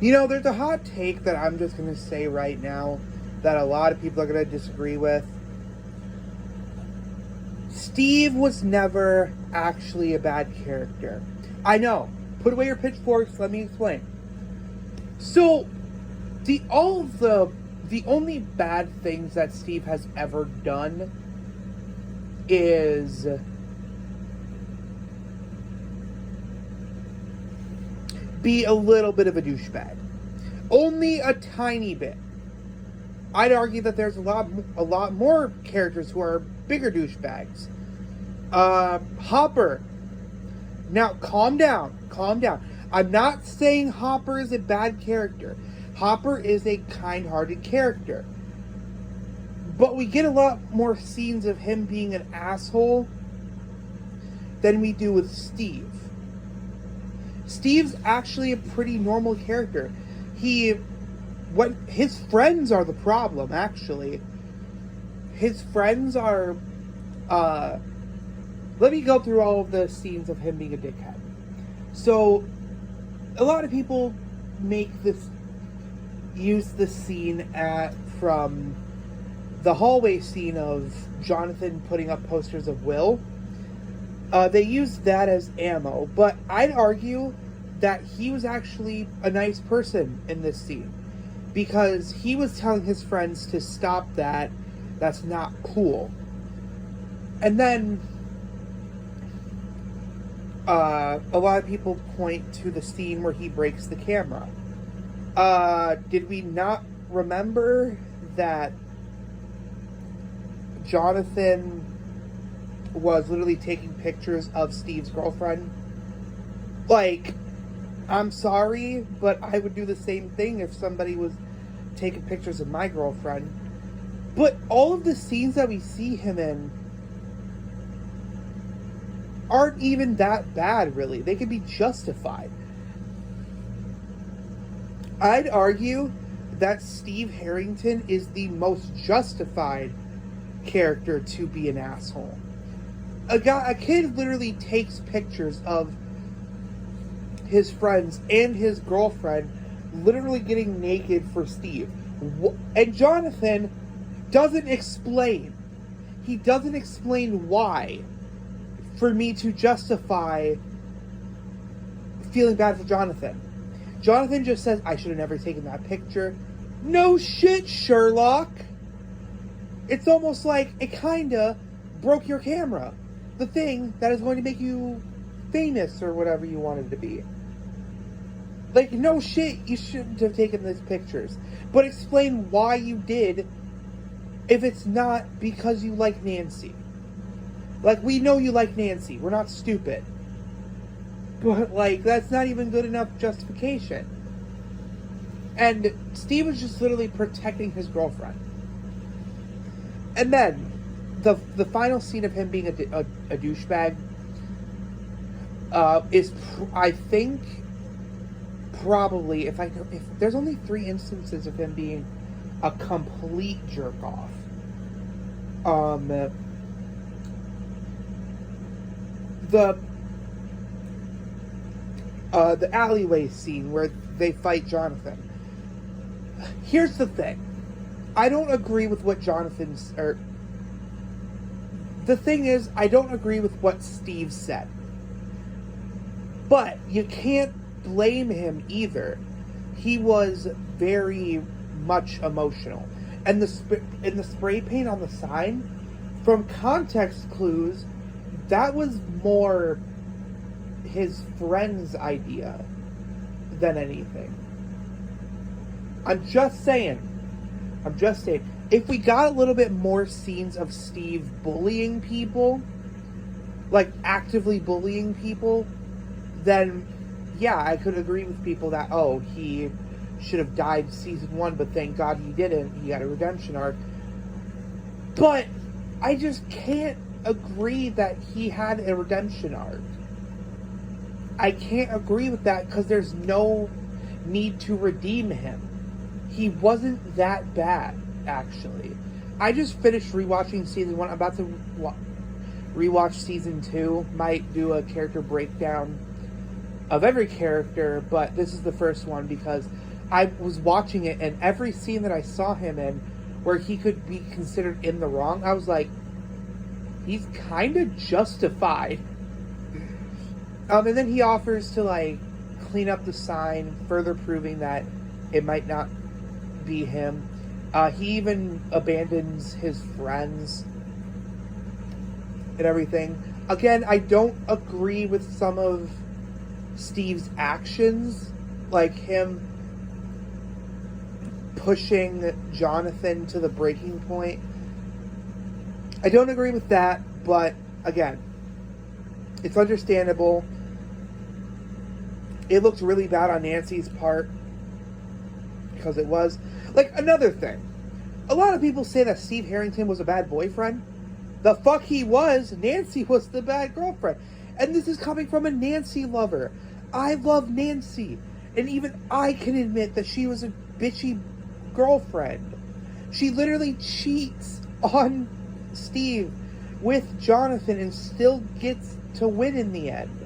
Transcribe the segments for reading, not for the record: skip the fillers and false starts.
You know, there's a hot take that I'm just going to say right now that a lot of people are going to disagree with. Steve was never actually a bad character. I know. Put away your pitchforks. Let me explain. So, the only bad things that Steve has ever done is be a little bit of a douchebag. Only a tiny bit. I'd argue that there's a lot more characters who are bigger douchebags. Hopper. Now, calm down. I'm not saying Hopper is a bad character. Hopper is a kind-hearted character. But we get a lot more scenes of him being an asshole than we do with Steve. Steve's actually a pretty normal character. His friends are the problem, actually. His friends are, let me go through all of the scenes of him being a dickhead. So, a lot of people use this scene from the hallway scene of Jonathan putting up posters of Will. They used that as ammo, but I'd argue that he was actually a nice person in this scene, because he was telling his friends to stop that. That's not cool. And then a lot of people point to the scene where he breaks the camera. Did we not remember that Jonathan was literally taking pictures of Steve's girlfriend? Like, I'm sorry, but I would do the same thing if somebody was taking pictures of my girlfriend. But all of the scenes that we see him in aren't even that bad, really. They can be justified. I'd argue that Steve Harrington is the most justified character to be an asshole. A kid literally takes pictures of his friends and his girlfriend literally getting naked for Steve. And Jonathan doesn't explain. He doesn't explain why for me to justify feeling bad for Jonathan. Jonathan just says, I should have never taken that picture. No shit, Sherlock. It's almost like it kinda broke your camera. The thing that is going to make you famous or whatever you wanted to be. Like, no shit, you shouldn't have taken these pictures. But explain why you did if it's not because you like Nancy. Like, we know you like Nancy. We're not stupid. But, like, that's not even good enough justification. And Steve was just literally protecting his girlfriend. And then, the final scene of him being a douchebag is, I think, probably, if there's only 3 instances of him being a complete jerk-off. The alleyway scene where they fight Jonathan. Here's the thing. I don't agree with what the thing is, I don't agree with what Steve said. But you can't blame him either. He was very much emotional. And the spray paint on the sign, from context clues, that was more his friend's idea than anything. I'm just saying. If we got a little bit more scenes of Steve bullying people, like actively bullying people, then yeah, I could agree with people that, oh, he should have died season 1, but thank God he didn't. He got a redemption arc. But I just can't agree that he had a redemption arc. I can't agree with that because there's no need to redeem him. He wasn't that bad, actually. I just finished rewatching season 1. I'm about to rewatch season 2. Might do a character breakdown of every character, but this is the first one because I was watching it, and every scene that I saw him in where he could be considered in the wrong, I was like, he's kind of justified. And then he offers to, like, clean up the sign, further proving that it might not be him. He even abandons his friends and everything. Again, I don't agree with some of Steve's actions, like him pushing Jonathan to the breaking point. I don't agree with that, but again, it's understandable. It looked really bad on Nancy's part, because it was. Like, another thing. A lot of people say that Steve Harrington was a bad boyfriend. The fuck he was. Nancy was the bad girlfriend. And this is coming from a Nancy lover. I love Nancy. And even I can admit that she was a bitchy girlfriend. She literally cheats on Steve with Jonathan and still gets to win in the end.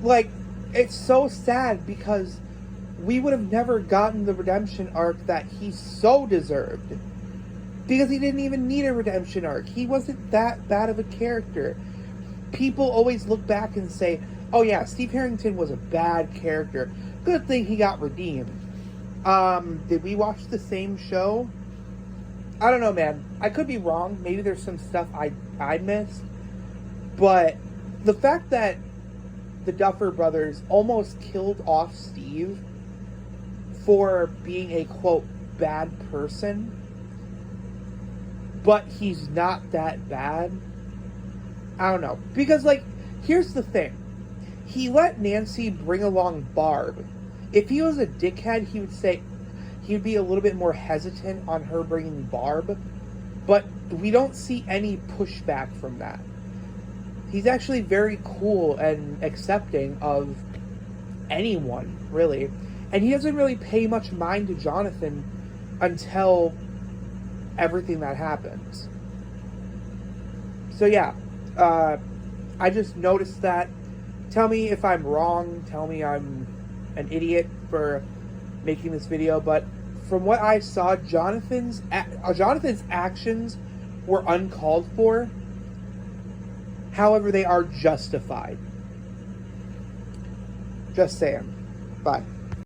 Like, it's so sad because we would have never gotten the redemption arc that he so deserved. Because he didn't even need a redemption arc. He wasn't that bad of a character. People always look back and say, oh yeah, Steve Harrington was a bad character. Good thing he got redeemed. Did we watch the same show? I don't know, man. I could be wrong. Maybe there's some stuff I missed. But the fact that the Duffer Brothers almost killed off Steve for being a, quote, bad person, but he's not that bad. I don't know. Because, like, here's the thing. He let Nancy bring along Barb. If he was a dickhead, he would say, he would be a little bit more hesitant on her bringing Barb. But we don't see any pushback from that. He's actually very cool and accepting of anyone, really. And he doesn't really pay much mind to Jonathan until everything that happens. So yeah, I just noticed that. Tell me if I'm wrong. Tell me I'm an idiot for making this video. But from what I saw, Jonathan's actions were uncalled for. However, they are justified. Just saying. Bye.